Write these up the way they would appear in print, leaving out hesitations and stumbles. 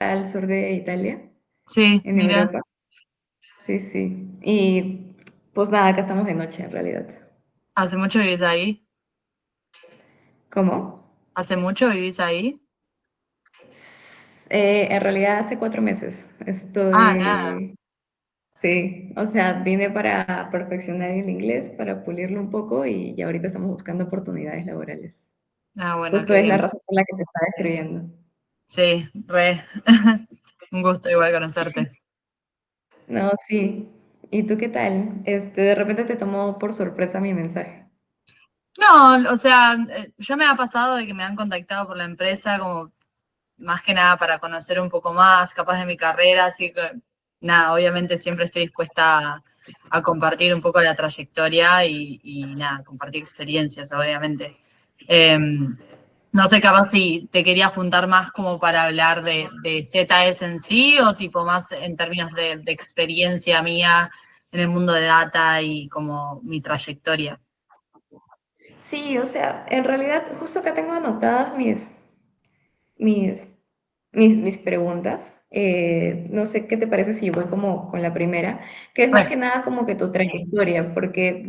al sur de Italia, Sí, en mira, Europa. Sí, sí. Y pues nada, acá estamos de noche en realidad. ¿hace mucho vivís ahí? ¿Cómo? ¿Hace mucho vivís ahí? En realidad hace 4 meses Ah, nada. estoy, sí, o sea, vine para perfeccionar el inglés, para pulirlo un poco y ahorita estamos buscando oportunidades laborales. Ah, bueno, Justo qué es la bien. razón por la que te estaba escribiendo. Sí, re. Un gusto igual conocerte. No, sí. ¿Y tú qué tal? De repente te tomó por sorpresa mi mensaje. No, o sea, ya me ha pasado de que me han contactado por la empresa como más que nada para conocer un poco más, capaz de mi carrera, así que nada, obviamente siempre estoy dispuesta a compartir un poco la trayectoria y nada, compartir experiencias, obviamente. No sé, capaz si te quería juntar más como para hablar de ZS en sí o tipo más en términos de experiencia mía en el mundo de data y como mi trayectoria. Sí, o sea, en realidad justo acá tengo anotadas mis, mis preguntas. No sé qué te parece si voy como con la primera, que es más Bueno, que nada como que tu trayectoria, porque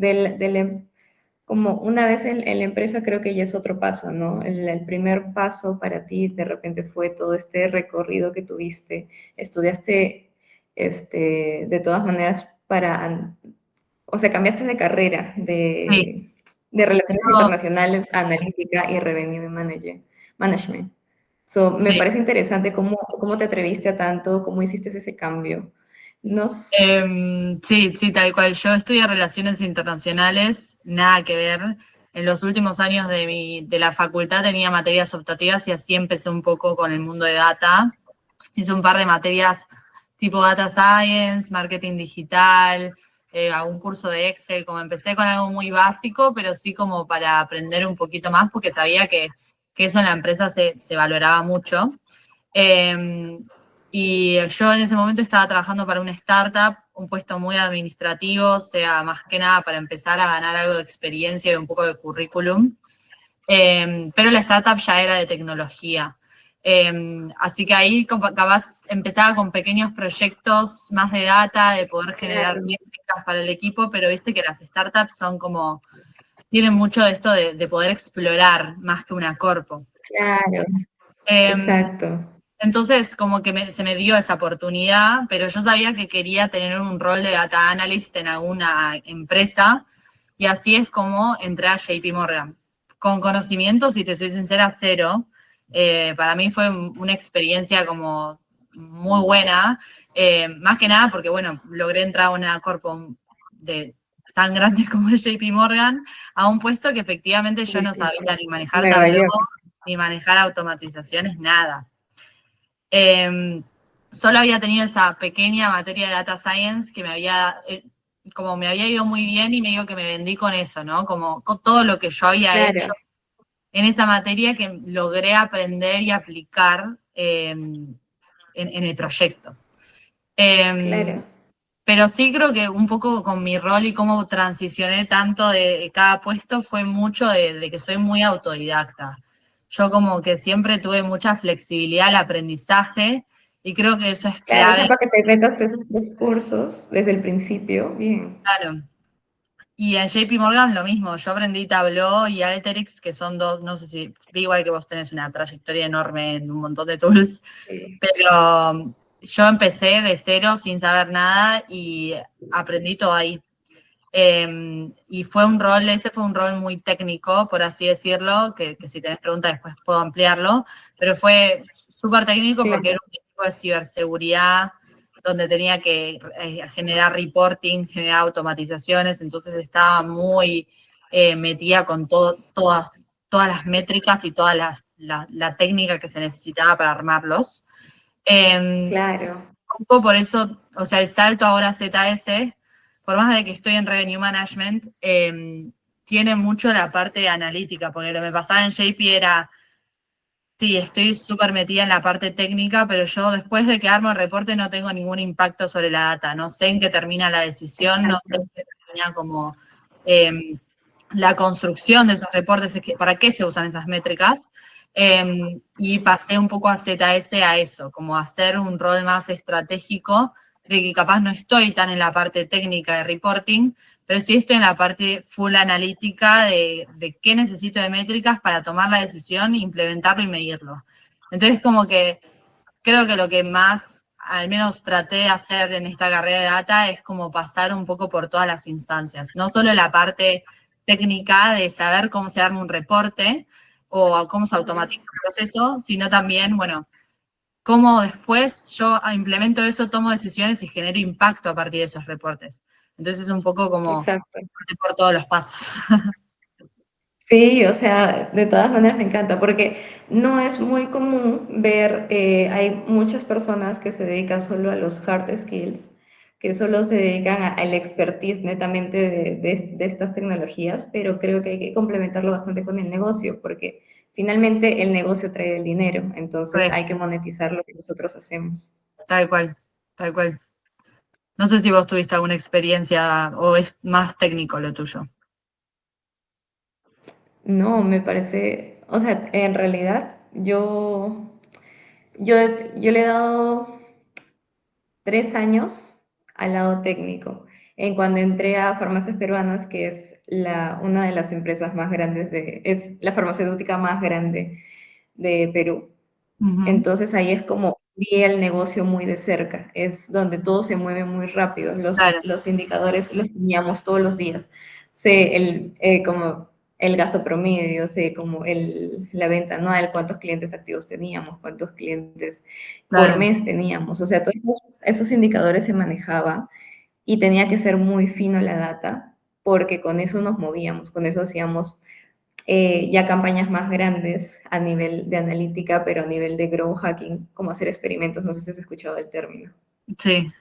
como una vez en la empresa creo que ya es otro paso, ¿no? El primer paso para ti de repente fue todo este recorrido que tuviste, estudiaste de todas maneras o sea, cambiaste de carrera sí. de relaciones Yo, internacionales a analítica y management. So, me sí. parece interesante cómo te atreviste a tanto, cómo hiciste ese cambio. No, Sí, sí, tal cual. Yo estudié Relaciones Internacionales, nada que ver. En los últimos años de la facultad tenía materias optativas y así empecé un poco con el mundo de data. Hice un par de materias tipo Data Science, Marketing Digital, algún curso de Excel, como empecé con algo muy básico, pero sí como para aprender un poquito más, porque sabía que eso en la empresa se valoraba mucho. Eh, y yo en ese momento estaba trabajando para una startup, un puesto muy administrativo, o sea, más que nada para empezar a ganar algo de experiencia y un poco de currículum. Pero la startup ya era de tecnología. Así que ahí capaz empezaba con pequeños proyectos más de data, de poder generar claro, métricas para el equipo, pero viste que las startups son como, tienen mucho de esto de poder explorar más que una corpo. claro, Eh, exacto, entonces, como que se me dio esa oportunidad, pero yo sabía que quería tener un rol de data analyst en alguna empresa y así es como entré a JP Morgan. Con conocimientos, si te soy sincera, cero. Para mí fue una experiencia como muy buena, más que nada porque, bueno, logré entrar a una corpo de, tan grande como es JP Morgan, a un puesto que efectivamente yo sí, no sí, sabía ni manejar Nueva Tableau, York. ni manejar automatizaciones, nada. Eh, Solo había tenido esa pequeña materia de data science que como me había ido muy bien y medio que me vendí con eso, ¿no? Como con todo lo que yo había hecho Claro, en esa materia que logré aprender y aplicar en el proyecto. Eh, claro. pero sí creo que un poco con mi rol y cómo transicioné tanto de cada puesto fue mucho de que soy muy autodidacta. Yo como que siempre tuve mucha flexibilidad al aprendizaje y creo que eso es Claro, o clave, sea, para que te metas esos 3 cursos desde el principio, bien. claro. Y en JP Morgan lo mismo, yo aprendí Tableau y Alteryx, que son dos, no sé si, igual que vos tenés una trayectoria enorme en un montón de tools, Sí, pero yo empecé de cero sin saber nada y aprendí todo ahí. Y ese fue un rol muy técnico, por así decirlo, que si tenés preguntas después puedo ampliarlo, pero fue súper técnico porque claro, era un equipo de ciberseguridad donde tenía que generar reporting, generar automatizaciones, entonces estaba muy metida con todas las métricas y toda la técnica que se necesitaba para armarlos. Eh, claro, un poco por eso, o sea, el salto ahora a ZS, por más de que estoy en Revenue Management, tiene mucho la parte analítica, porque lo que me pasaba en JP era, sí, estoy súper metida en la parte técnica, pero yo después de que armo el reporte no tengo ningún impacto sobre la data, no sé en qué termina la decisión, no sé exacto. en qué termina como la construcción de esos reportes, para qué se usan esas métricas. Y pasé un poco a ZS a eso, como a hacer un rol más estratégico, de que capaz no estoy tan en la parte técnica de reporting, pero sí estoy en la parte full analítica de qué necesito de métricas para tomar la decisión, implementarlo y medirlo. Entonces, como que creo que lo que más, al menos traté de hacer en esta carrera de data, es como pasar un poco por todas las instancias. No solo la parte técnica de saber cómo se arma un reporte o cómo se automatiza un proceso, sino también, bueno, cómo después yo implemento eso, tomo decisiones y genero impacto a partir de esos reportes. Entonces es un poco como Exacto. por todos los pasos. Sí, o sea, de todas maneras me encanta porque no es muy común ver, hay muchas personas que se dedican solo a los hard skills, que solo se dedican al expertise netamente de estas tecnologías, pero creo que hay que complementarlo bastante con el negocio porque finalmente el negocio trae el dinero, entonces hay que monetizar lo que nosotros hacemos. Tal cual, tal cual. No sé si vos tuviste alguna experiencia o es más técnico lo tuyo. No, me parece, o sea, en realidad yo, yo le he dado 3 años al lado técnico. En cuando entré a Farmacias Peruanas, que es una de las empresas más grandes es la farmacéutica más grande de Perú. Uh-huh. Entonces ahí es como vi el negocio muy de cerca, es donde todo se mueve muy rápido. Claro, Los indicadores los teníamos todos los días. Sé como el gasto promedio, sé como la venta anual, cuántos clientes activos teníamos, cuántos clientes por claro, mes teníamos. O sea, todos esos indicadores se manejaban y tenía que ser muy fino la data porque con eso nos movíamos, con eso hacíamos ya campañas más grandes a nivel de analítica, pero a nivel de growth hacking, como hacer experimentos, no sé si has escuchado el término. sí,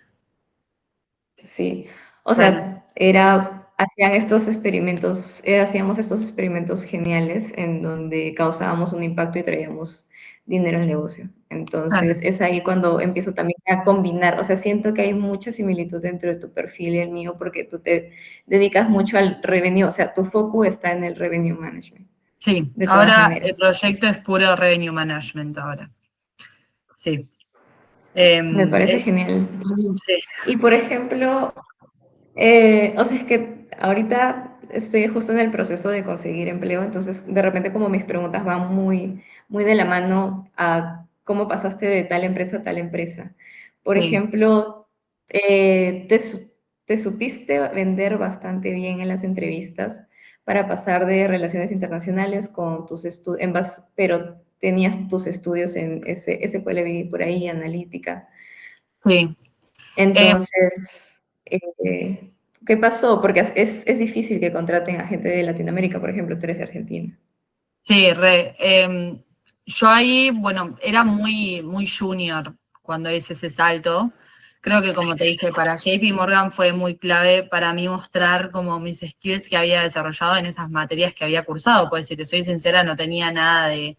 Sí, o claro, sea, hacíamos estos experimentos geniales en donde causábamos un impacto y traíamos dinero al negocio. claro. Entonces, es ahí cuando empiezo también a combinar, o sea, siento que hay mucha similitud dentro de tu perfil y el mío porque tú te dedicas mucho al revenue, o sea, tu foco está en el revenue management, Sí, de todas ahora el maneras. proyecto es puro revenue management ahora. Sí. Me parece Es, genial. sí, Y por ejemplo, o sea, es que ahorita estoy justo en el proceso de conseguir empleo, entonces de repente como mis preguntas van muy de la mano a cómo pasaste de tal empresa a tal empresa. Por sí, ejemplo, te supiste vender bastante bien en las entrevistas para pasar de relaciones internacionales con tus estudios, pero tenías tus estudios en SQL por ahí, analítica. sí. Eh, Entonces, ¿qué pasó? Porque es difícil que contraten a gente de Latinoamérica, por ejemplo, tú eres de Argentina. sí, yo ahí, bueno, era muy, muy junior cuando hice ese salto. Creo que, como te dije, para JP Morgan fue muy clave para mí mostrar como mis skills que había desarrollado en esas materias que había cursado, pues si te soy sincera, no tenía nada de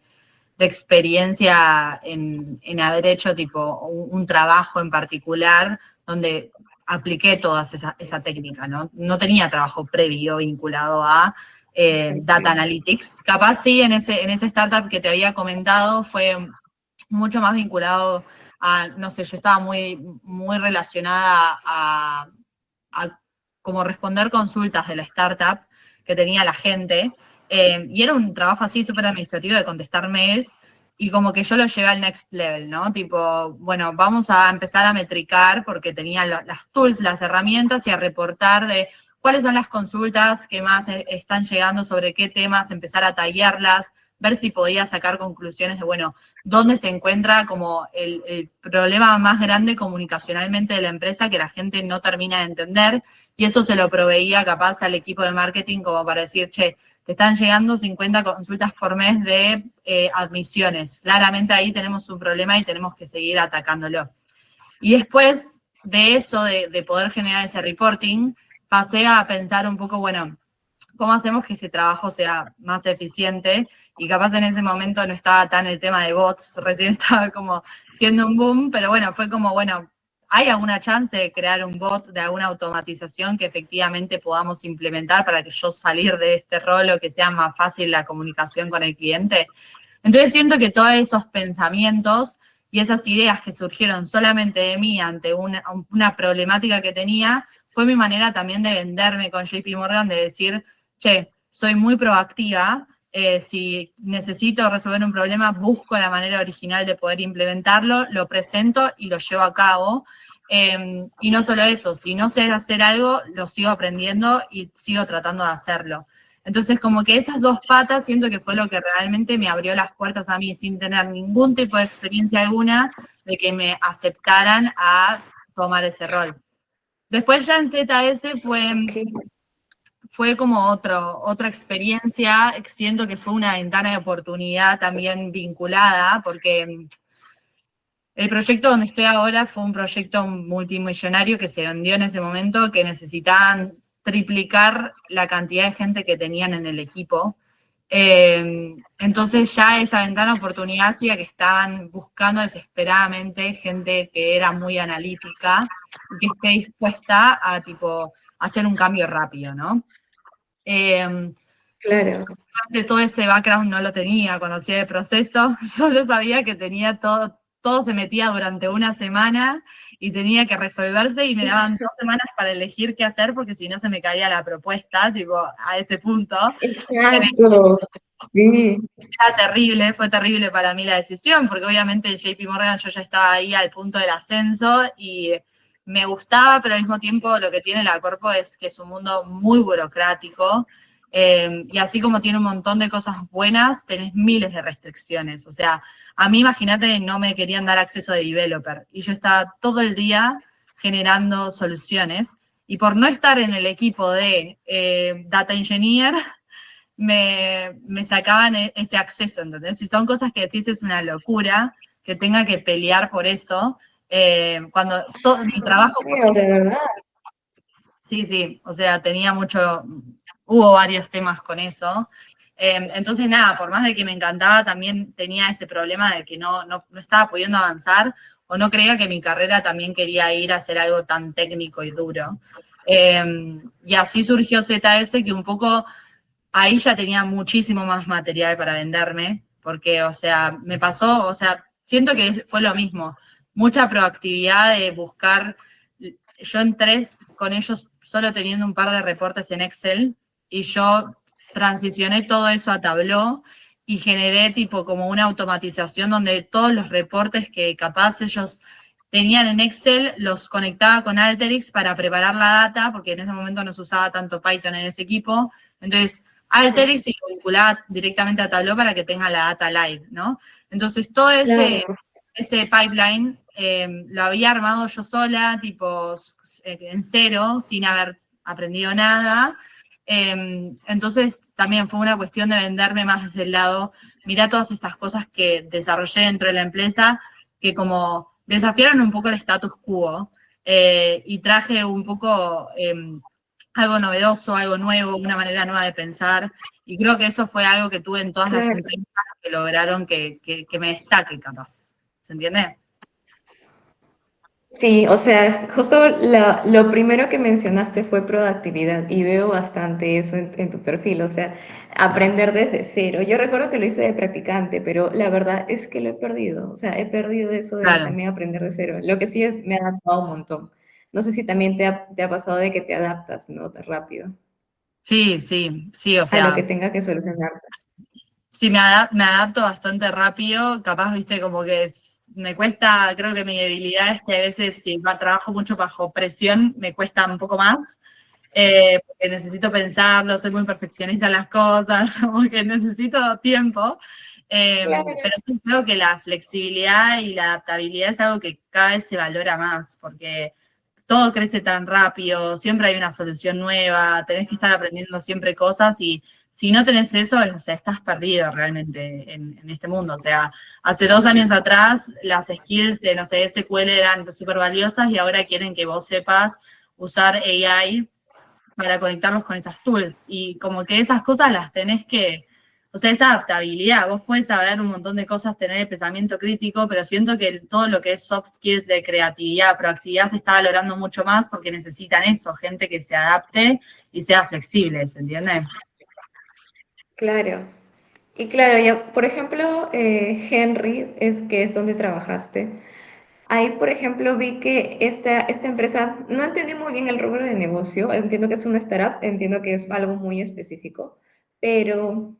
experiencia en haber hecho tipo un trabajo en particular donde apliqué toda esa técnica, ¿no? No tenía trabajo previo vinculado a Data Ok. Analytics. Capaz sí, en ese startup que te había comentado fue mucho más vinculado a, no sé, yo estaba muy, muy relacionada a como responder consultas de la startup que tenía la gente. Y era un trabajo así súper administrativo de contestar mails y como que yo lo llevé al next level, ¿no? Tipo, bueno, vamos a empezar a metricar porque tenía las tools, las herramientas y a reportar de cuáles son las consultas que más están llegando, sobre qué temas, empezar a tallarlas, ver si podía sacar conclusiones de, bueno, dónde se encuentra como el problema más grande comunicacionalmente de la empresa que la gente no termina de entender y eso se lo proveía capaz al equipo de marketing como para decir, che, te están llegando 50 consultas por mes de admisiones. Claramente ahí tenemos un problema y tenemos que seguir atacándolo. Y después de eso, de poder generar ese reporting, pasé a pensar un poco, bueno, ¿cómo hacemos que ese trabajo sea más eficiente? Y capaz en ese momento no estaba tan el tema de bots, recién estaba como siendo un boom, pero bueno, fue como, bueno, ¿hay alguna chance de crear un bot, de alguna automatización que efectivamente podamos implementar para que yo salir de este rol o que sea más fácil la comunicación con el cliente? Entonces siento que todos esos pensamientos y esas ideas que surgieron solamente de mí ante una problemática que tenía, fue mi manera también de venderme con JP Morgan, de decir, che, soy muy proactiva, si necesito resolver un problema, busco la manera original de poder implementarlo, lo presento y lo llevo a cabo. Y no solo eso, si no sé hacer algo, lo sigo aprendiendo y sigo tratando de hacerlo. Entonces, como que esas dos patas siento que fue lo que realmente me abrió las puertas a mí, sin tener ningún tipo de experiencia alguna, de que me aceptaran a tomar ese rol. Después ya en ZS fue como otra experiencia, siento que fue una ventana de oportunidad también vinculada, porque el proyecto donde estoy ahora fue un proyecto multimillonario que se vendió en ese momento, que necesitaban triplicar la cantidad de gente que tenían en el equipo. Entonces ya esa ventana de oportunidad hacía que estaban buscando desesperadamente gente que era muy analítica y que esté dispuesta a tipo hacer un cambio rápido, ¿no? Claro. Todo ese background no lo tenía cuando hacía el proceso, solo sabía que tenía todo se metía durante una semana y tenía que resolverse y me daban 2 semanas para elegir qué hacer porque si no se me caía la propuesta, tipo, a ese punto. Exacto, sí. Era terrible, fue terrible para mí la decisión, porque obviamente en JP Morgan yo ya estaba ahí al punto del ascenso y me gustaba, pero al mismo tiempo lo que tiene la Corpo es que es un mundo muy burocrático, y así como tiene un montón de cosas buenas, tenés miles de restricciones. O sea, a mí imagínate, no me querían dar acceso de developer y yo estaba todo el día generando soluciones y por no estar en el equipo de Data Engineer, me sacaban ese acceso, ¿entendés? Si son cosas que decís es una locura, que tenga que pelear por eso, cuando todo mi trabajo... Creo, de verdad. Sí, o sea, hubo varios temas con eso. Entonces, nada, por más de que me encantaba, también tenía ese problema de que no estaba pudiendo avanzar o no creía que mi carrera también quería ir a hacer algo tan técnico y duro. Y así surgió ZS, que un poco ahí ya tenía muchísimo más material para venderme, porque, o sea, me pasó, o sea, siento que fue lo mismo, mucha proactividad de buscar, yo entré con ellos solo teniendo un par de reportes en Excel y yo transicioné todo eso a Tableau y generé tipo como una automatización donde todos los reportes que capaz ellos tenían en Excel los conectaba con Alteryx para preparar la data, porque en ese momento no se usaba tanto Python en ese equipo, entonces Alteryx y lo vinculaba directamente a Tableau para que tenga la data live, ¿no? Entonces, todo ese pipeline lo había armado yo sola, tipo en cero, sin haber aprendido nada. Entonces, también fue una cuestión de venderme más desde el lado, mirá todas estas cosas que desarrollé dentro de la empresa, que como desafiaron un poco el status quo, y traje un poco... algo novedoso, algo nuevo, una manera nueva de pensar. Y creo que eso fue algo que tuve en todas las entrevistas que lograron que me destaque, capaz. ¿Se entiende? Sí, o sea, justo lo primero que mencionaste fue proactividad y veo bastante eso en tu perfil, o sea, aprender desde cero. Yo recuerdo que lo hice de practicante, pero la verdad es que lo he perdido, o sea, he perdido eso de Claro. también aprender de cero. Lo que sí es, me ha adaptado un montón. No sé si también te ha pasado de que te adaptas, ¿no? Tan rápido Sí, o a lo que sea, tenga que solucionarse. sí, me adapto bastante rápido, capaz, viste, como que me cuesta, creo que mi debilidad es que a veces si trabajo mucho bajo presión, me cuesta un poco más, porque necesito pensarlo, soy muy perfeccionista en las cosas, como que necesito tiempo, Claro. pero sí creo que la flexibilidad y la adaptabilidad es algo que cada vez se valora más, porque todo crece tan rápido, siempre hay una solución nueva, tenés que estar aprendiendo siempre cosas y si no tenés eso, o sea, estás perdido realmente en este mundo. O sea, hace 2 años atrás las skills de, no sé, SQL eran súper valiosas y ahora quieren que vos sepas usar AI para conectarlos con esas tools. Y como que esas cosas las tenés que, o sea, esa adaptabilidad, vos puedes saber un montón de cosas, tener el pensamiento crítico, pero siento que todo lo que es soft skills de creatividad, proactividad, se está valorando mucho más porque necesitan eso, gente que se adapte y sea flexible, ¿se entiende? Claro. Y claro, ya, por ejemplo, Henry, que es donde trabajaste. Ahí, por ejemplo, vi que esta empresa, no entendí muy bien el rubro de negocio, entiendo que es una startup, entiendo que es algo muy específico, pero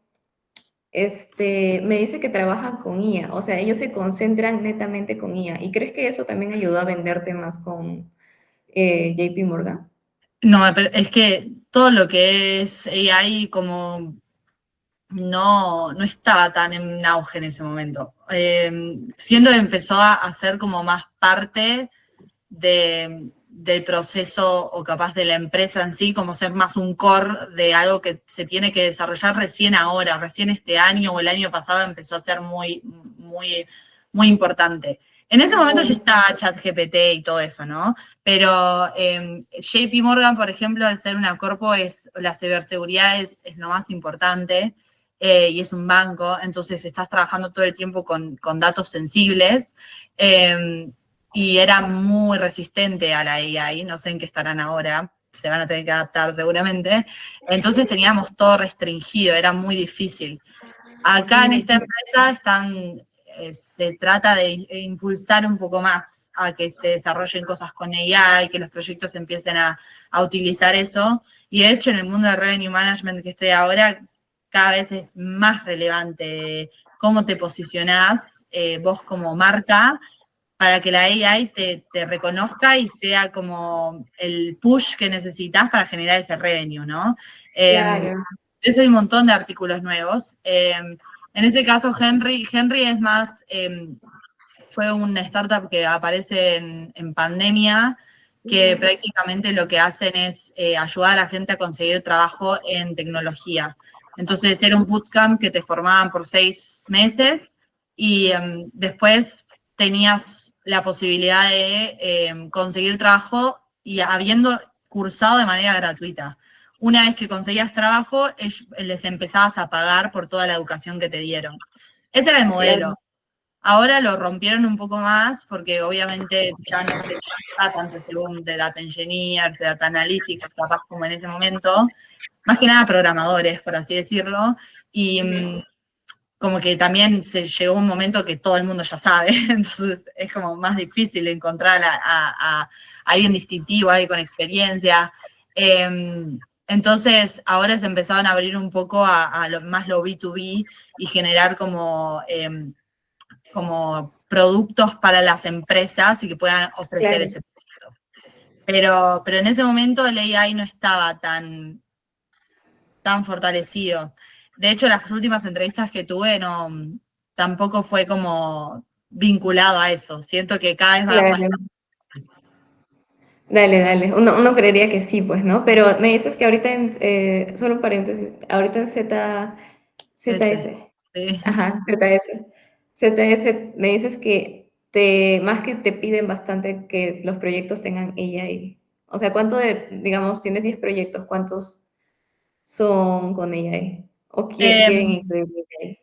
me dice que trabajan con IA, o sea, ellos se concentran netamente con IA. ¿Y crees que eso también ayudó a venderte más con JP Morgan? No, pero es que todo lo que es AI como no estaba tan en auge en ese momento. Siento que empezó a ser como más parte del proceso o capaz de la empresa en sí, como ser más un core de algo que se tiene que desarrollar recién ahora, recién este año o el año pasado empezó a ser muy importante. En ese momento ya está ChatGPT y todo eso, ¿no? Pero JP Morgan, por ejemplo, al ser una corpo, la ciberseguridad es lo más importante y es un banco, entonces estás trabajando todo el tiempo con datos sensibles. Y era muy resistente a la AI, no sé en qué estarán ahora, se van a tener que adaptar seguramente. Entonces teníamos todo restringido, era muy difícil. Acá en esta empresa se trata de impulsar un poco más a que se desarrollen cosas con AI, que los proyectos empiecen a utilizar eso. Y de hecho, en el mundo de Revenue Management que estoy ahora, cada vez es más relevante cómo te posicionás vos como marca para que la AI te reconozca y sea como el push que necesitas para generar ese revenue, ¿no? Claro, Eso hay un montón de artículos nuevos. En ese caso, Henry es más, fue una startup que aparece en pandemia, que prácticamente lo que hacen es ayudar a la gente a conseguir trabajo en tecnología. Entonces era un bootcamp que te formaban por 6 meses y después tenías la posibilidad de conseguir trabajo y habiendo cursado de manera gratuita. Una vez que conseguías trabajo, les empezabas a pagar por toda la educación que te dieron. Ese era el modelo. claro, Ahora lo rompieron un poco más porque obviamente ya no se está tanto ese boom de data engineers, de data analytics, capaz como en ese momento, más que nada programadores, por así decirlo, y como que también se llegó un momento que todo el mundo ya sabe, entonces es como más difícil encontrar a alguien distintivo, alguien con experiencia. Entonces ahora se empezaron a abrir un poco más lo B2B y generar como productos para las empresas y que puedan ofrecer claro. ese producto. Pero en ese momento el AI no estaba tan fortalecido. De hecho, las últimas entrevistas que tuve tampoco fue como vinculado a eso. Siento que cada vez va más. Claro. Dale, dale. Uno creería que sí, pues, ¿no? Pero me dices que ahorita solo un paréntesis, ahorita en Ese. ZS, Sí. ajá, ZS, me dices que más que te piden bastante que los proyectos tengan AI. O sea, digamos, tienes 10 proyectos, ¿cuántos son con AI? ¿O quieren Eh, incluir AI?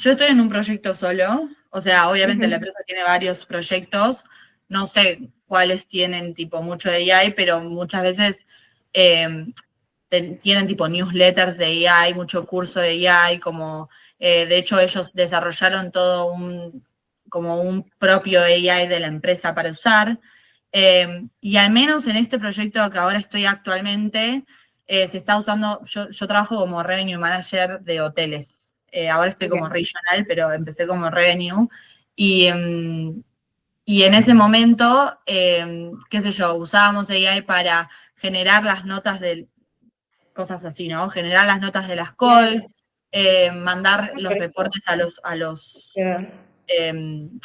yo estoy en un proyecto solo, o sea, obviamente la Ujú, empresa tiene varios proyectos, no sé cuáles tienen tipo mucho de AI, pero muchas veces eh, tienen tipo newsletters de AI, mucho curso de AI, como de hecho ellos desarrollaron todo como un propio AI de la empresa para usar. Y al menos en este proyecto que ahora estoy actualmente, se está usando, yo trabajo como Revenue Manager de hoteles. Ahora estoy como ya, regional, pero empecé como Revenue. Y, y en ese momento, qué sé yo, usábamos AI para generar las notas de cosas así, ¿no? Generar las notas de las claro, calls, mandar me los parece, reportes ya,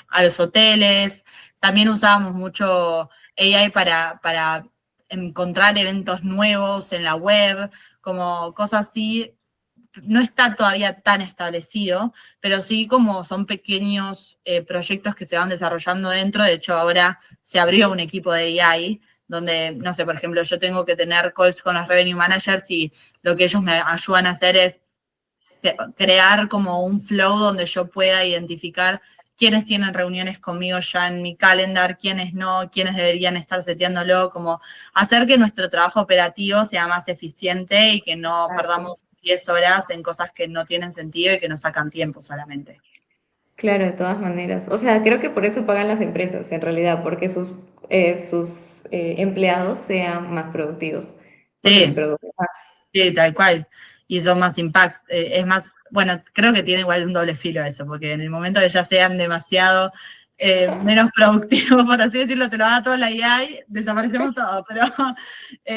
a los hoteles. También usábamos mucho AI para encontrar eventos nuevos en la web, como cosas así. No está todavía tan establecido, pero sí como son pequeños proyectos que se van desarrollando dentro. De hecho, ahora se abrió un equipo de AI donde, no sé, por ejemplo, yo tengo que tener calls con los revenue managers y lo que ellos me ayudan a hacer es crear como un flow donde yo pueda identificar quiénes tienen reuniones conmigo ya en mi calendar, quiénes no, quiénes deberían estar seteándolo, como hacer que nuestro trabajo operativo sea más eficiente y que no exacto. perdamos 10 horas en cosas que no tienen sentido y que nos sacan tiempo solamente. Claro, de todas maneras. O sea, creo que por eso pagan las empresas, en realidad, porque sus empleados sean más productivos, porque Sí, producen más. sí, tal cual. Y son más impact, es más, bueno, creo que tiene igual un doble filo eso, porque en el momento que ya sean demasiado menos productivos, por así decirlo, te lo haga toda la IA, desaparecemos todos, pero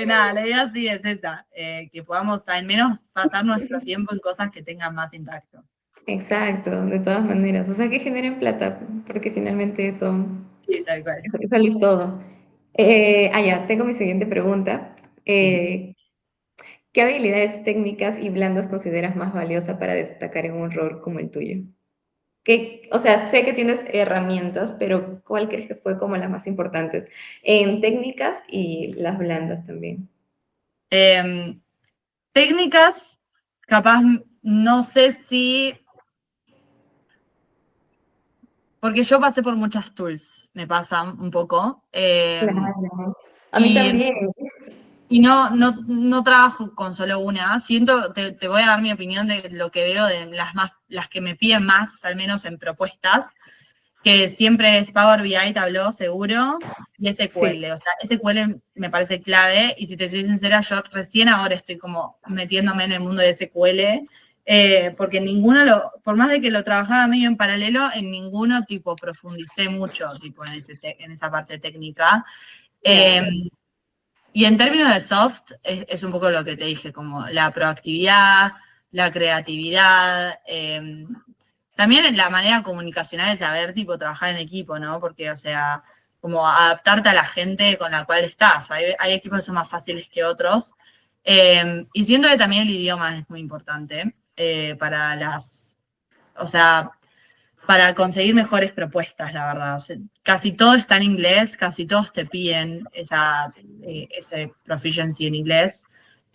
nada, la idea sí es esa, que podamos al menos pasar nuestro tiempo en cosas que tengan más impacto. Exacto, de todas maneras. O sea, que generen plata, porque finalmente Sí, tal cual. eso lo es todo. Ya, tengo mi siguiente pregunta. Sí. ¿Qué habilidades técnicas y blandas consideras más valiosa para destacar en un rol como el tuyo? O sea, sé que tienes herramientas, pero ¿cuál crees que fue como las más importantes? En técnicas y las blandas también. Em, técnicas, capaz, no sé si, porque yo pasé por muchas tools, me pasa un poco. Claro. A mí Y también. Y no trabajo con solo una. Siento, te voy a dar mi opinión de lo que veo de las que me piden más, al menos en propuestas, que siempre es Power BI, Tableau, seguro, y Sí, SQL. O sea, SQL me parece clave, y si te soy sincera, yo recién ahora estoy como metiéndome en el mundo de SQL, porque por más de que lo trabajaba medio en paralelo, en ninguno tipo profundicé mucho tipo en esa parte técnica. Eh, claro. y en términos de soft, es un poco lo que te dije, como la proactividad, la creatividad, también la manera comunicacional de saber, tipo, trabajar en equipo, ¿no? Porque, o sea, como adaptarte a la gente con la cual estás. Hay equipos que son más fáciles que otros. Y siento que también el idioma es muy importante para o sea, para conseguir mejores propuestas, la verdad. O sea, casi todo está en inglés, casi todos te piden ese proficiency en inglés.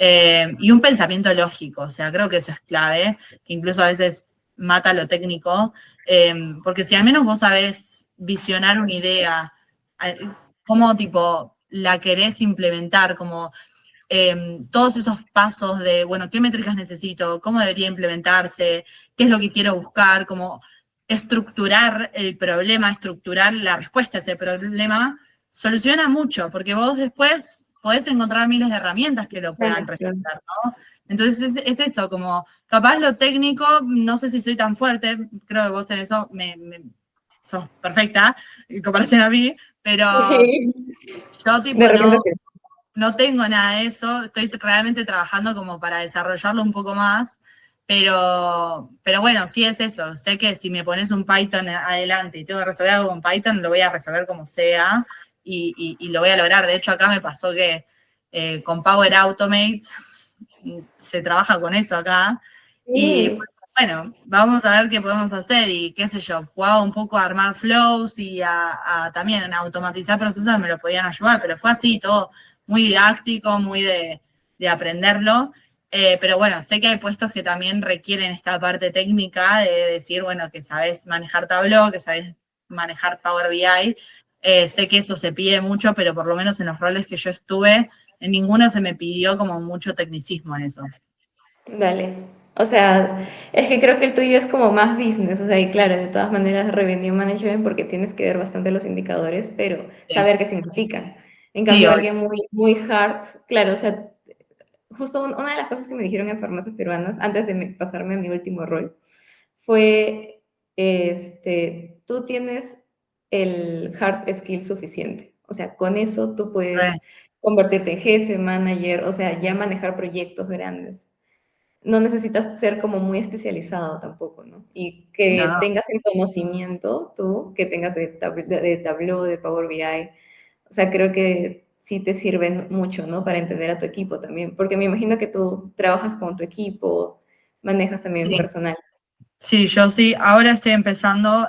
Y un pensamiento lógico, o sea, creo que eso es clave, que incluso a veces mata lo técnico, porque si al menos vos sabés visionar una idea, cómo tipo la querés implementar, como todos esos pasos de, bueno, qué métricas necesito, cómo debería implementarse, qué es lo que quiero buscar, como estructurar el problema, estructurar la respuesta a ese problema, soluciona mucho, porque vos después podés encontrar miles de herramientas que lo puedan Exacto. resolver, ¿no? Entonces es eso, como capaz lo técnico, no sé si soy tan fuerte, creo que vos en eso sos perfecta en comparación a mí, pero yo De tipo repente sí. no tengo nada de eso, estoy realmente trabajando como para desarrollarlo un poco más, pero bueno, sí es eso, sé que si me pones un Python adelante y tengo que resolver algo con Python, lo voy a resolver como sea y lo voy a lograr. De hecho, acá me pasó que con Power Automate se trabaja con eso acá y Sí, bueno, vamos a ver qué podemos hacer y qué sé yo, jugaba un poco a armar flows y también a automatizar procesos, me lo podían ayudar, pero fue así, todo muy didáctico, muy de aprenderlo. Pero bueno, sé que hay puestos que también requieren esta parte técnica de decir, bueno, que sabes manejar Tableau, que sabes manejar Power BI. Sé que eso se pide mucho, pero por lo menos en los roles que yo estuve, en ninguno se me pidió como mucho tecnicismo en eso. dale. O sea, es que creo que el tuyo es como más business, o sea, y claro, de todas maneras revenue management porque tienes que ver bastante los indicadores, pero Sí, saber qué significan. En sí, cambio, obvio. alguien muy hard, claro, o sea, justo una de las cosas que me dijeron en farmacias peruanas antes de pasarme a mi último rol fue, tú tienes el hard skill suficiente. O sea, con eso tú puedes convertirte en jefe, manager, o sea, ya manejar proyectos grandes. No necesitas ser como muy especializado tampoco, ¿no? Y que No, tengas el conocimiento tú, que tengas de Tableau, de Power BI. O sea, creo que sí te sirven mucho, ¿no? Para entender a tu equipo también. Porque me imagino que tú trabajas con tu equipo, manejas también sí. personal. Sí, yo sí, ahora estoy empezando,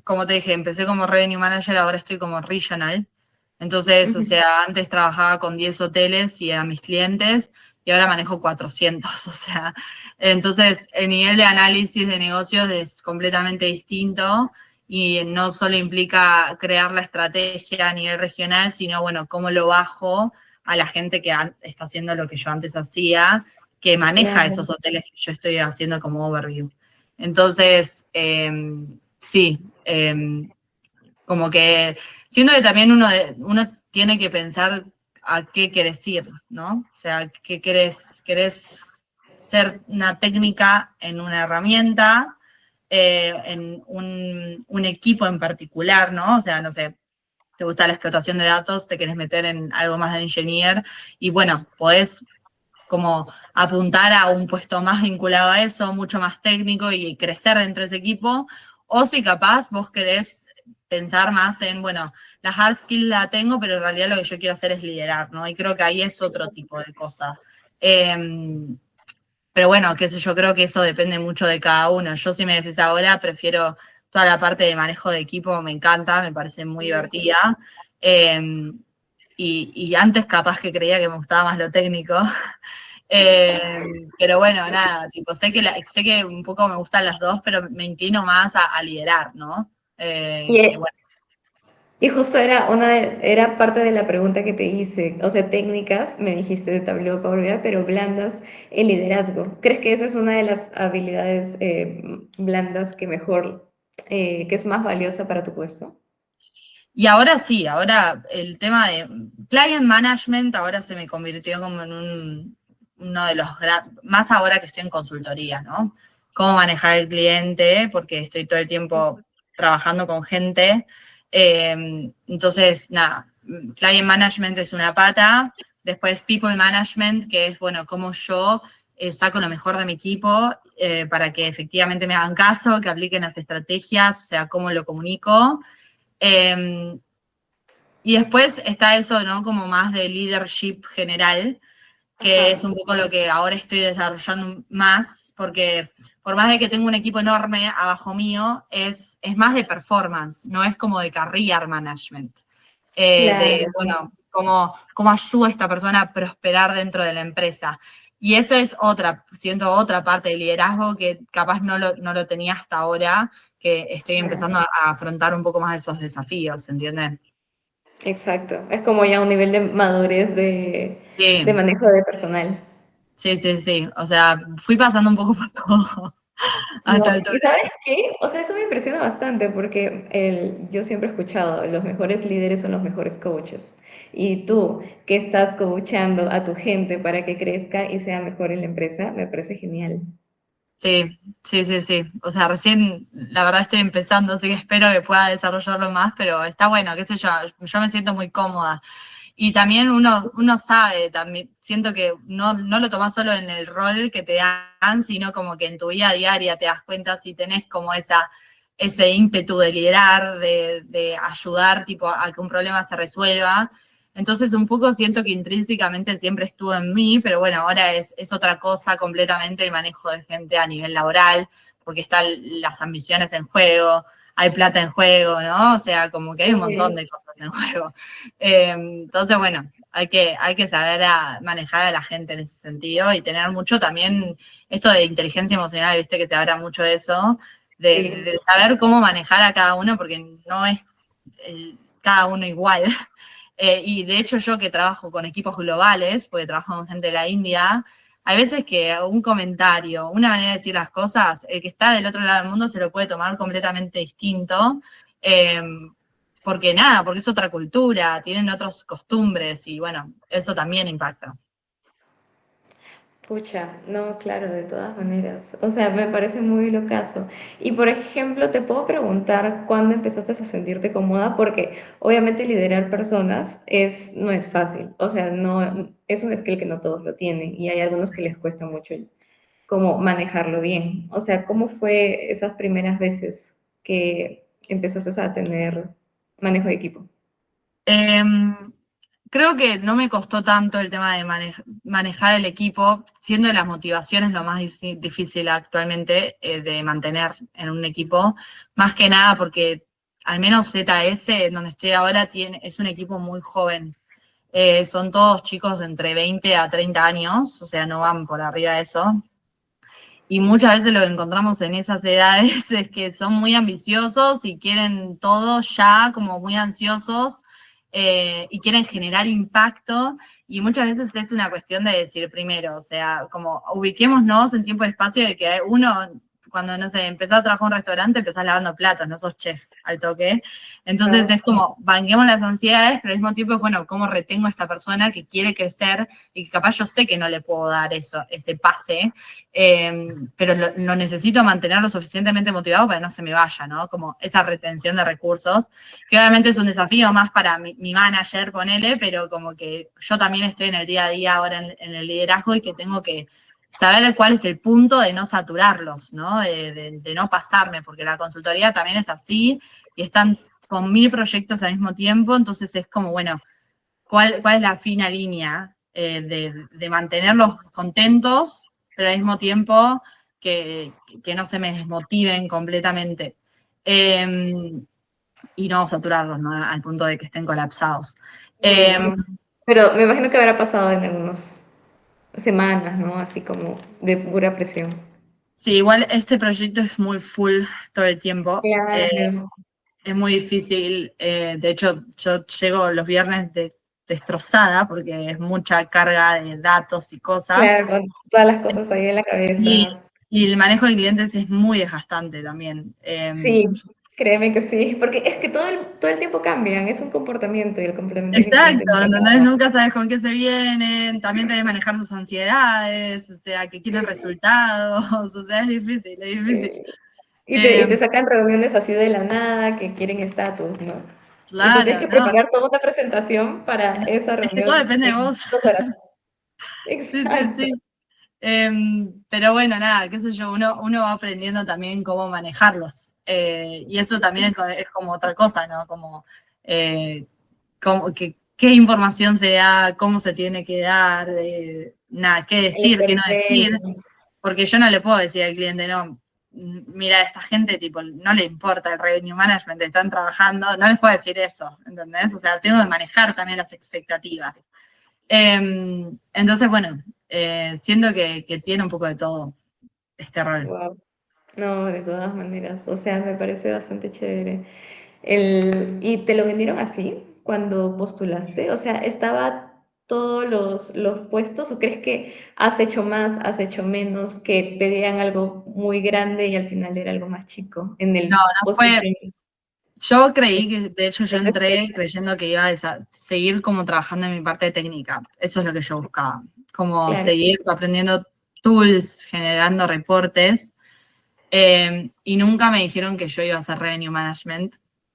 como te dije, empecé como Revenue Manager, ahora estoy como Regional. Entonces, o Ujú. sea, antes trabajaba con 10 hoteles y a mis clientes, y ahora manejo 400, o sea, entonces el nivel de análisis de negocios es completamente distinto y no solo implica crear la estrategia a nivel regional, sino, bueno, cómo lo bajo a la gente que está haciendo lo que yo antes hacía, que maneja Claro. esos hoteles que yo estoy haciendo como overview. Entonces, sí, como que siento que también uno tiene que pensar a qué querés ir, ¿no? O sea, ¿qué querés ser una técnica en una herramienta, en un equipo en particular, ¿no? O sea, no sé, te gusta la explotación de datos, te querés meter en algo más de engineer y bueno, podés como apuntar a un puesto más vinculado a eso, mucho más técnico y crecer dentro de ese equipo, o si capaz vos querés pensar más en, bueno, la hard skill la tengo, pero en realidad lo que yo quiero hacer es liderar, ¿no? Y creo que ahí es otro tipo de cosa. Pero bueno, qué sé yo, creo que eso depende mucho de cada uno. Yo si me decís ahora, prefiero toda la parte de manejo de equipo, me encanta, me parece muy divertida. Eh, y antes capaz que creía que me gustaba más lo técnico. Pero bueno, nada, tipo, sé que un poco me gustan las dos, pero me inclino más a liderar, ¿no? Que Y, bueno, y justo era parte de la pregunta que te hice, o sea, técnicas, me dijiste de Tableau Power BI, pero blandas, el liderazgo. ¿Crees que esa es una de las habilidades blandas que mejor, que es más valiosa para tu puesto? y ahora sí, ahora el tema de client management ahora se me convirtió como en uno de los más ahora que estoy en consultoría, ¿no? Cómo manejar el cliente, porque estoy todo el tiempo trabajando con gente. Entonces, nada, client management es una pata, después people management, que es, bueno, cómo yo saco lo mejor de mi equipo para que efectivamente me hagan caso, que apliquen las estrategias, o sea, cómo lo comunico. Eh, y después está eso, ¿no? Como más de leadership general, que Ajá, es un poco lo que ahora estoy desarrollando más, porque por más de que tengo un equipo enorme abajo mío, es más de performance, no es como de career management. De, claro. bueno, cómo ayuda a esta persona a prosperar dentro de la empresa. Y esa es siento otra parte del liderazgo que capaz no lo tenía hasta ahora, que estoy empezando a afrontar un poco más esos desafíos, ¿entiendes? Exacto, es como ya un nivel de madurez de Sí, manejo de personal. sí, sí, sí. O sea, fui pasando un poco por todo a esta No, altura. ¿y sabes qué? O sea, eso me impresiona bastante porque yo siempre he escuchado, los mejores líderes son los mejores coaches. Y tú, que estás coachando a tu gente para que crezca y sea mejor en la empresa, me parece genial. Sí, sí, sí, sí. O sea, recién, la verdad estoy empezando, así que espero que pueda desarrollarlo más, pero está bueno, qué sé yo me siento muy cómoda. Y también uno sabe, también siento que no lo tomas solo en el rol que te dan, sino como que en tu vida diaria te das cuenta si tenés como ese ímpetu de liderar, de ayudar tipo, a que un problema se resuelva. Entonces un poco siento que intrínsecamente siempre estuvo en mí, pero bueno, ahora es otra cosa completamente el manejo de gente a nivel laboral, porque están las ambiciones en juego, hay plata en juego, ¿no? O sea, como que hay un montón Sí, de cosas en juego. Entonces, bueno, hay que saber manejar a la gente en ese sentido y tener mucho también esto de inteligencia emocional, viste que se habla mucho de eso, sí, de saber cómo manejar a cada uno, porque no es cada uno igual. Y de hecho yo que trabajo con equipos globales, porque trabajo con gente de la India, hay veces que un comentario, una manera de decir las cosas, el que está del otro lado del mundo se lo puede tomar completamente distinto, eh, porque nada, porque es otra cultura, tienen otras costumbres y bueno, eso también impacta. pucha, no, claro, de todas maneras. O sea, me parece muy locazo. Y por ejemplo, te puedo preguntar cuándo empezaste a sentirte cómoda, porque obviamente liderar personas no es fácil. O sea, no, es un skill que no todos lo tienen y hay algunos que les cuesta mucho como manejarlo bien. O sea, ¿cómo fue esas primeras veces que empezaste a tener manejo de equipo? Em, Creo que no me costó tanto el tema de manejar el equipo, siendo las motivaciones lo más difícil actualmente de mantener en un equipo, más que nada porque al menos ZS, donde estoy ahora, es un equipo muy joven. Son todos chicos de entre 20 a 30 años, o sea, no van por arriba de eso. Y muchas veces lo que encontramos en esas edades es que son muy ambiciosos y quieren todo ya, como muy ansiosos, y quieren generar impacto. y muchas veces es una cuestión de decir primero, o sea, como ubiquémonos en tiempo y espacio de que uno, cuando, no sé, empezás a trabajar en un restaurante, empezás lavando platos, no sos chef al toque. Entonces es como, banquemos las ansiedades, pero al mismo tiempo es, bueno, ¿cómo retengo a esta persona que quiere crecer y que capaz yo sé que no le puedo dar eso, ese pase, pero lo necesito mantener lo suficientemente motivado para que no se me vaya, ¿no? Como esa retención de recursos, que obviamente es un desafío más para mi manager, ponele, pero como que yo también estoy en el día a día ahora en el liderazgo y que tengo que saber cuál es el punto de no saturarlos, ¿no? De no pasarme, porque la consultoría también es así y están con 1000 proyectos al mismo tiempo, entonces es como, bueno, ¿cuál es la fina línea de mantenerlos contentos, pero al mismo tiempo que no se me desmotiven completamente? Y no saturarlos, ¿no? Al punto de que estén colapsados. Pero me imagino que habrá pasado en algunas semanas, ¿no? Así como de pura presión. Sí, igual este proyecto es muy full todo el tiempo. Claro, Es muy difícil. De hecho, yo llego los viernes destrozada porque es mucha carga de datos y cosas. claro, con todas las cosas ahí en la Y, cabeza. y el manejo de clientes es muy desgastante también. Sí, créeme que sí, porque es que todo el tiempo cambian, es un comportamiento y el comportamiento del cliente Exacto, nunca ¿entendés? acaba. Nunca sabes con qué se vienen, también tenés que manejar sus ansiedades, o sea, que quieren resultados, o sea, es difícil, es difícil. Sí. Y te Eh, sacan reuniones así de la nada que quieren estatus, ¿no? Y tú tienes claro, que ¿no? preparar toda una presentación para esa Es que todo reunión depende de en vos. 2 horas. Sí, sí, Exacto. sí. Pero bueno, nada, qué sé yo, uno va aprendiendo también cómo manejarlos. Y eso también es como otra cosa, ¿no? Como, qué información se da, cómo se tiene que dar, nada, qué El decir, qué no decir, storytelling. porque yo no le puedo decir al cliente, no, mira, esta gente, tipo, no le importa el revenue management, están trabajando, no les puedo decir eso, ¿entendés? O sea, tengo que manejar también las expectativas. Entonces, bueno, siento que tiene un poco de todo este rol. Wow. No, de todas maneras, o sea, me parece bastante chévere. ¿Y te lo vendieron así cuando postulaste? O sea, ¿estaba todos los puestos o crees que has hecho más, has hecho menos, que pedían algo muy grande y al final era algo más chico en No, el no fue. position Yo creí que, de hecho, yo de entré associate? creyendo que iba a seguir como trabajando en mi parte técnica. Eso es lo que yo buscaba. Como Claro. seguir aprendiendo tools, generando reportes. Y nunca me dijeron que yo iba a hacer revenue management,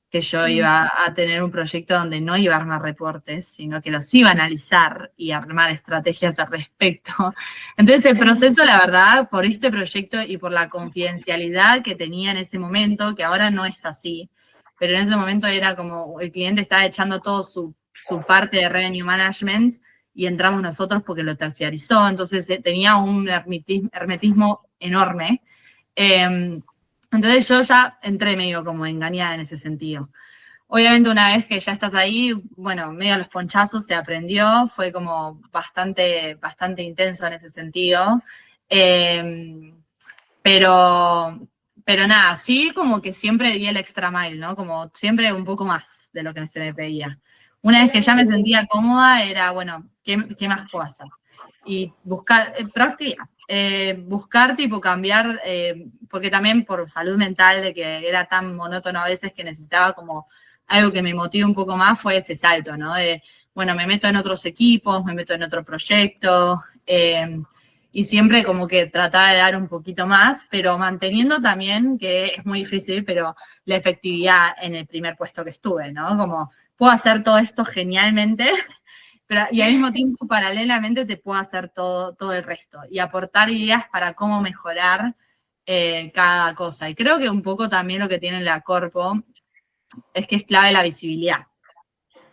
que yo iba a tener un proyecto donde no iba a armar reportes, sino que los iba a analizar y armar estrategias al respecto. Entonces el proceso, la verdad, por este proyecto y por la confidencialidad que tenía en ese momento, que ahora no es así, pero en ese momento era como el cliente estaba echando todo su parte de revenue management y entramos nosotros porque lo terciarizó, entonces tenía un hermetismo enorme. Entonces yo ya entré medio como engañada en ese sentido. Obviamente una vez que ya estás ahí, bueno, medio a los ponchazos se aprendió, fue como bastante intenso en ese sentido. Eh, pero, pero nada, sí como que siempre di el extra mile, ¿no? Como siempre un poco más de lo que se me pedía. Una vez que ya me Claro, sentía cómoda, era, bueno, ¿qué más puedo hacer? Y buscar, proactividad, buscar tipo cambiar, porque también por salud mental de que era tan monótono a veces que necesitaba como algo que me motive un poco más, fue ese salto, ¿no? De, bueno, me meto en otros equipos, me meto en otro proyecto, y siempre como que trataba de dar un poquito más, pero manteniendo también, que es muy difícil, pero la efectividad en el primer puesto que estuve, ¿no? Como puedo hacer todo esto genialmente, pero, y al mismo tiempo, paralelamente, te puedo hacer todo el resto y aportar ideas para cómo mejorar cada cosa. Y creo que un poco también lo que tiene la Corpo es que es clave la visibilidad.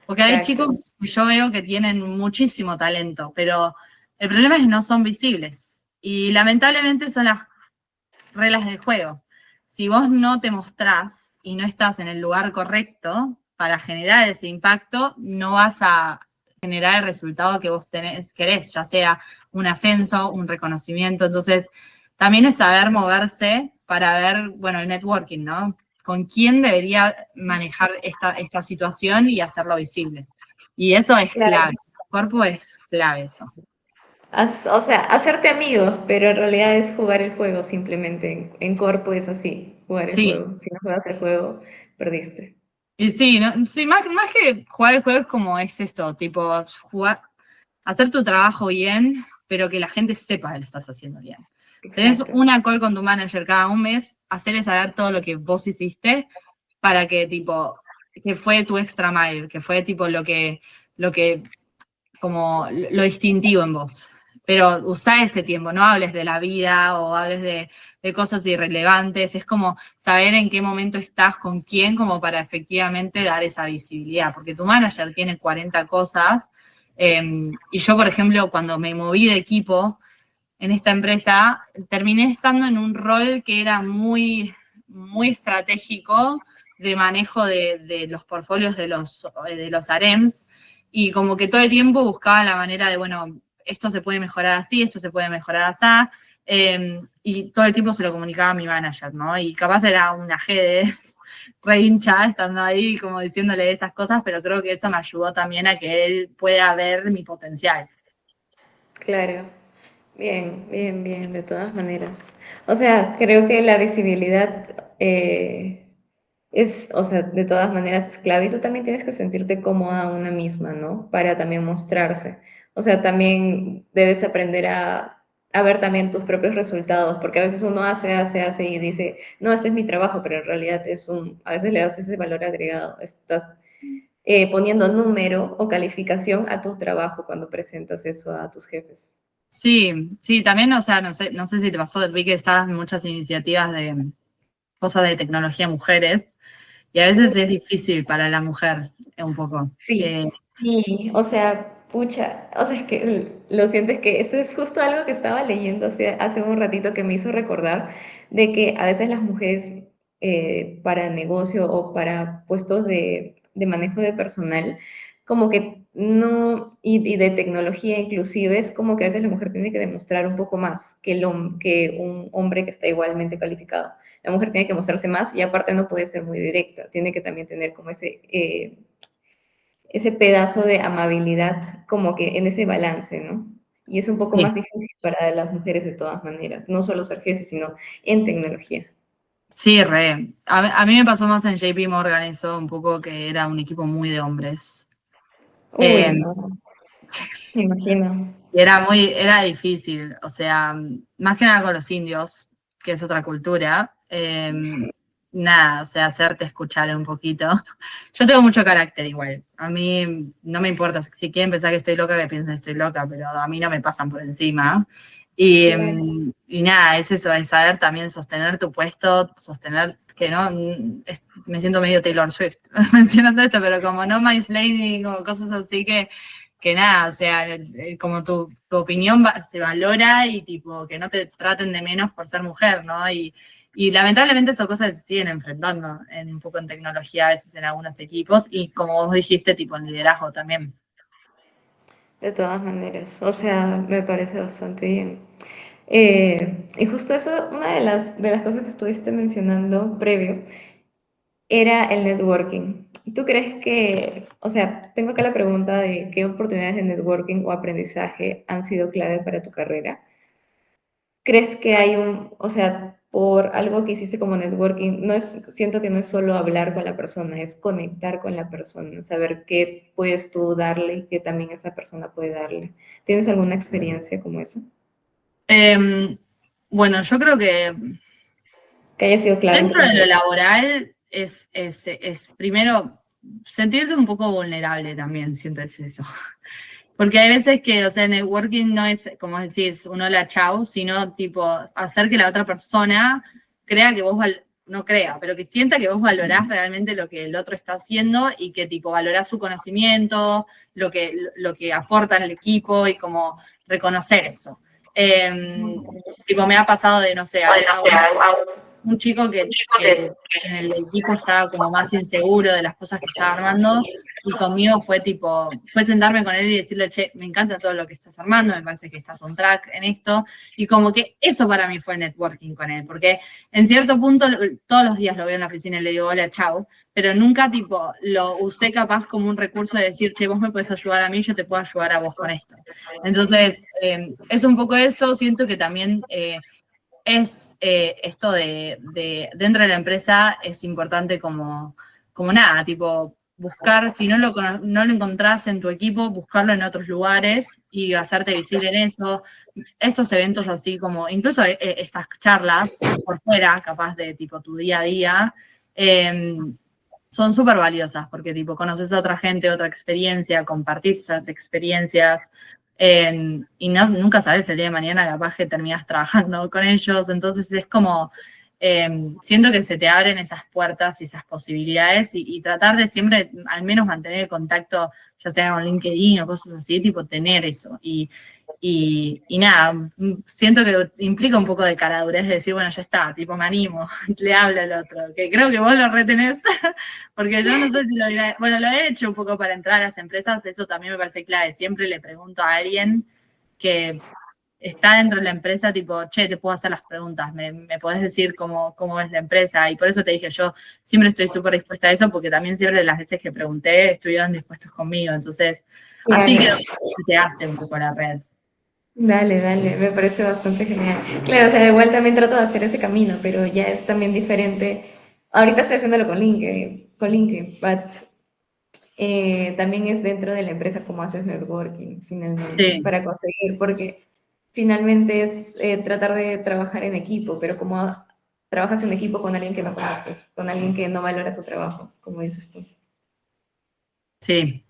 Porque hay exacto. chicos que yo veo que tienen muchísimo talento, pero el problema es que no son visibles. Y lamentablemente son las reglas del juego. Si vos no te mostrás y no estás en el lugar correcto para generar ese impacto, no vas a generar el resultado que vos querés, ya sea un ascenso, un reconocimiento. Entonces, también es saber moverse para ver, bueno, el networking, ¿no? Con quién debería manejar esta situación y hacerlo visible. Y eso es Claro. clave. corpo es clave eso. O sea, hacerte amigos, pero en realidad es jugar el juego simplemente. En corpo es así, jugar el Sí, juego. Si no juegas el juego, perdiste. y sí, ¿no? Sí, más que jugar el juego es como es esto, tipo, jugar, hacer tu trabajo bien, pero que la gente sepa que lo estás haciendo bien. Tenés Exacto. una call con tu manager cada un mes, hacerle saber todo lo que vos hiciste para que, tipo, que fue tu extra mile, que fue, tipo, lo que como lo distintivo en vos. Pero usá ese tiempo, no hables de la vida o hables de cosas irrelevantes, es como saber en qué momento estás, con quién, como para efectivamente dar esa visibilidad, porque tu manager tiene 40 cosas, y yo, por ejemplo, cuando me moví de equipo en esta empresa, terminé estando en un rol que era muy, muy estratégico de manejo de los portfolios de los AREMS, y como que todo el tiempo buscaba la manera de, bueno, esto se puede mejorar así, esto se puede mejorar así, y todo el tiempo se lo comunicaba a mi manager, ¿no? Y capaz era una jede re hincha estando ahí como diciéndole esas cosas, pero creo que eso me ayudó también a que él pueda ver mi potencial. Claro. Bien, bien, bien, de todas maneras. O sea, creo que la visibilidad es, o sea, de todas maneras es clave y tú también tienes que sentirte cómoda una misma, ¿no? Para también mostrarse. O sea, también debes aprender a ver también tus propios resultados, porque a veces uno hace y dice, no, este es mi trabajo, pero en realidad a veces le das ese valor agregado. Estás poniendo número o calificación a tu trabajo cuando presentas eso a tus jefes. Sí, sí, también, o sea, no sé si te pasó, vi que estabas en muchas iniciativas de cosas de tecnología mujeres, y a veces es difícil para la mujer, un poco. Sí, sí, o sea, pucha, o sea, es que lo siento, es que eso es justo algo que estaba leyendo hace un ratito que me hizo recordar de que a veces las mujeres para negocio o para puestos de manejo de personal, como que no, y de tecnología inclusive, es como que a veces la mujer tiene que demostrar un poco más que un hombre que está igualmente calificado. La mujer tiene que mostrarse más y aparte no puede ser muy directa, tiene que también tener como ese pedazo de amabilidad como que en ese balance, ¿no? Y es un poco Sí, más difícil para las mujeres de todas maneras, no solo ser jefe, sino en tecnología. sí, re. A mí me pasó más en JP Morgan eso, un poco que era un equipo muy de hombres. Uy, Eh, no, me imagino. y era difícil, o sea, más que nada con los indios, que es otra cultura. Nada, o sea, hacerte escuchar un poquito. Yo tengo mucho carácter igual. A mí no me importa, si quieren pensar que estoy loca, que piensen que estoy loca, pero a mí no me pasan por encima. Claro. Y nada, es eso, es saber también sostener tu puesto, sostener que no, me siento medio Taylor Swift mencionando esto, pero como no mansplaining, como cosas así que nada, o sea, como tu opinión se valora y tipo que no te traten de menos por ser mujer, ¿no? Y lamentablemente esas cosas se siguen enfrentando un poco en tecnología, a veces en algunos equipos, y como vos dijiste, tipo en liderazgo también. De todas maneras, o sea, me parece bastante bien. Y justo eso, una de las cosas que estuviste mencionando previo, era el networking. ¿Tú crees que, o sea, tengo acá la pregunta de qué oportunidades de networking o aprendizaje han sido clave para tu carrera? ¿Crees que hay o sea, por algo que hiciste como networking, siento que no es solo hablar con la persona, es conectar con la persona, saber qué puedes tú darle y qué también esa persona puede darle? ¿Tienes alguna experiencia como esa? Eh, bueno, yo creo que Que haya sido clave en tu dentro de lo carrera. laboral es primero sentirte un poco vulnerable también, siento es eso. Porque hay veces que, o sea, networking no es, como decís, un hola chau, sino tipo hacer que la otra persona crea que vos, no crea, pero que sienta que vos valorás realmente lo que el otro está haciendo y que tipo valorás su conocimiento, lo que aporta en el equipo y como reconocer eso. Tipo, me ha pasado de, no sé, un chico que en el equipo estaba como más inseguro de las cosas que estaba armando, y conmigo fue sentarme con él y decirle, che, me encanta todo lo que estás armando, me parece que estás on track en esto, y como que eso para mí fue networking con él, porque en cierto punto todos los días lo veo en la oficina y le digo, hola, chao, pero nunca lo usé capaz como un recurso de decir, che, vos me puedes ayudar a mí, yo te puedo ayudar a vos con esto. Entonces, es un poco eso, siento que también es esto dentro de la empresa es importante como nada, buscar, si no lo encontrás en tu equipo, buscarlo en otros lugares y hacerte visible en eso. Estos eventos así como, incluso estas charlas por fuera, capaz de tu día a día, son súper valiosas porque conoces a otra gente, otra experiencia, compartís esas experiencias, y nunca sabes el día de mañana capaz que terminas trabajando con ellos, entonces es como, siento que se te abren esas puertas y esas posibilidades y tratar de siempre al menos mantener el contacto, ya sea con LinkedIn o cosas así, tener eso. Y nada, siento que implica un poco de caradurez de decir, bueno, ya está, me animo, le hablo al otro, que creo que vos lo retenés, porque yo no sé si bueno, lo he hecho un poco para entrar a las empresas, eso también me parece clave, siempre le pregunto a alguien que está dentro de la empresa, che, te puedo hacer las preguntas, me podés decir cómo es la empresa, y por eso te dije, yo siempre estoy súper dispuesta a eso, porque también siempre las veces que pregunté estuvieron dispuestos conmigo, entonces, así que se hace un poco la red. Dale, dale, me parece bastante genial. Claro, o sea, igual también trato de hacer ese camino, pero ya es también diferente. Ahorita estoy haciéndolo con LinkedIn, but también es dentro de la empresa como haces networking, finalmente, Sí. para conseguir, porque finalmente es tratar de trabajar en equipo, pero como trabajas en equipo con alguien que no conoces, con alguien que no valora su trabajo, como dices tú. Sí,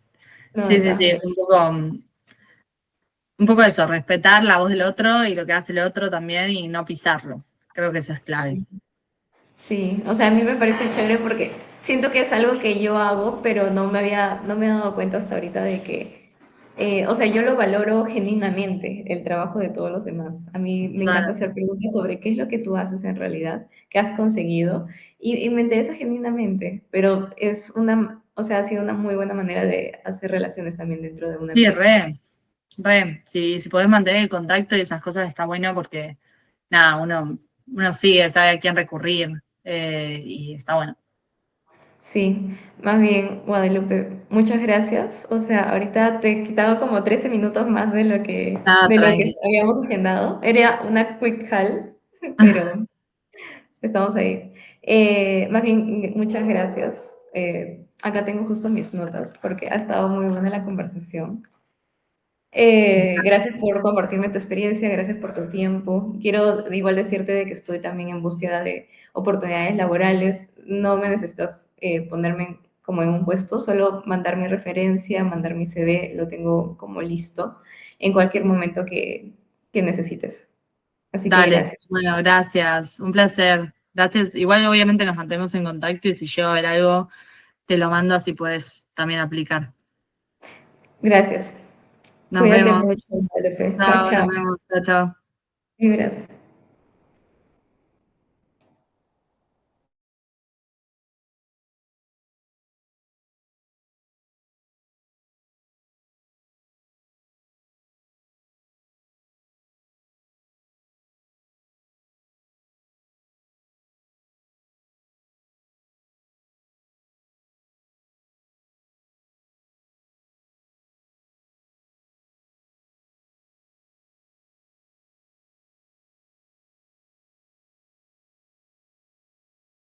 No, sí, es un poco eso, respetar la voz del otro y lo que hace el otro también y no pisarlo. Creo que eso es clave. sí, o sea, a mí me parece chévere porque siento que es algo que yo hago, pero no me he dado cuenta hasta ahorita de que, o sea, yo lo valoro genuinamente, el trabajo de todos los demás. A mí me encanta Claro. hacer preguntas sobre qué es lo que tú haces en realidad, qué has conseguido, y me interesa genuinamente, pero es o sea, ha sido una muy buena manera de hacer relaciones también dentro de una Sí, empresa. re. Si podés mantener el contacto y esas cosas está bueno porque, nada, uno sigue, sabe a quién recurrir, y está bueno. Sí, más bien, Guadalupe, muchas gracias. O sea, ahorita te he quitado como 13 minutos más Nada, de lo que tranqui. habíamos agendado. Era una quick call, pero estamos ahí. Más bien, muchas gracias. Acá tengo justo mis notas porque ha estado muy buena la conversación. Gracias por compartirme tu experiencia, gracias por tu tiempo. Quiero igual decirte de que estoy también en búsqueda de oportunidades laborales. No me necesitas ponerme como en un puesto, solo mandar mi referencia, mandar mi CV, lo tengo como listo en cualquier momento que necesites. Así que Dale, gracias. bueno, gracias, un placer. Gracias. Igual obviamente nos mantenemos en contacto y si llego a ver algo, te lo mando así puedes también aplicar. Gracias. Nos Cuídate vemos. mucho, Guadalupe. Chao, Chao, nos chao. vemos. Chao, chao. Gracias.